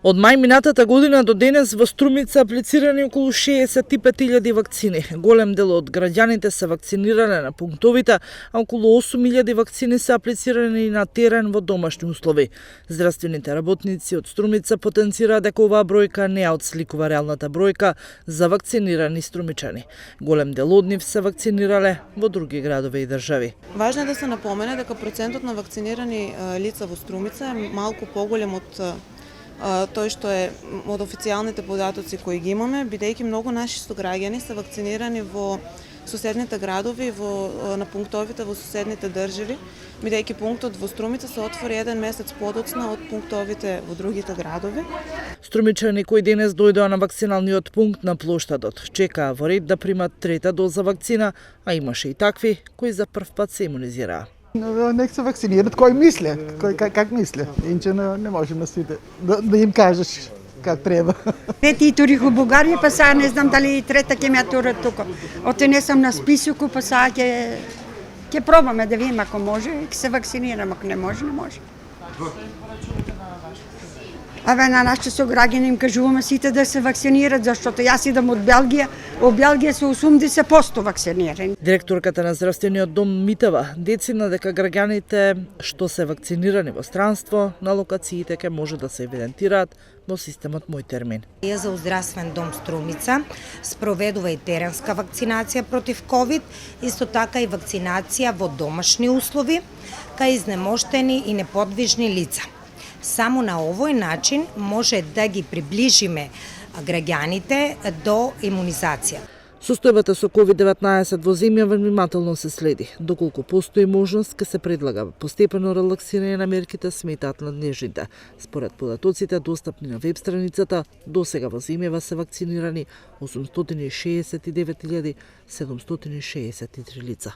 Од мај минатата година до денес во Струмица аплицирани околу 65.000 вакцини. Голем дел од граѓаните се вакцинирале на пунктовите, а околу 8.000 вакцини се аплицирани на терен во домашни услови. Здравствените работници од Струмица потенцираат дека оваа бројка не отсликува реалната бројка за вакцинирани струмичани. Голем дел од нив се вакцинирале во други градови и држави. Важно е да се напомене дека процентот на вакцинирани лица во Струмица е малку поголем од тој што е од официјалните податоци кои ги имаме, бидејќи многу наши сограѓани се вакцинирани во соседните градови, на пунктовите во соседните држави, бидејќи пунктот во Струмица се отвори еден месец подоцна од пунктовите во другите градови. Струмичани кои денес дојдоа на вакциналниот пункт на плоштадот чекаа во ред да примат трета доза вакцина, а имаше и такви кои за прв пат се имунизираа. Нека се вакцинират кој мисле, как мисле. Инче не можем на сите да им кажеш как треба. Пети турих у Бугарија, па сега не знам дали трета ќе ме турат тука. Оте не сам на списоку, па сега ќе пробаме да видим ако може, ќе се вакцинирам, ако не може, не може. Абе, на нашите сограѓани им кажуваме сите да се вакцинират, заштото јас идам од Белгија, во Белгија се 80% вакцинирани. Директорката на здравствениот дом Митева децина дека граѓаните што се вакцинирани во странство на локациите ќе може да се евидентираат во системот Мој термин. За здравствен дом Струмица спроведува и теренска вакцинација против ковид, исто така и вакцинација во домашни услови кај изнемоштени и неподвижни лица. Само на овој начин може да ги приближиме граѓаните до имунизација. Состојбата со COVID-19 во земја внимателно се следи. Доколку постои можност, ке се предлага постепено релаксирање на мерките, сметаат надлежните. Според податоците достапни на веб страницата, досега во земјава се вакцинирани 869.763 лица.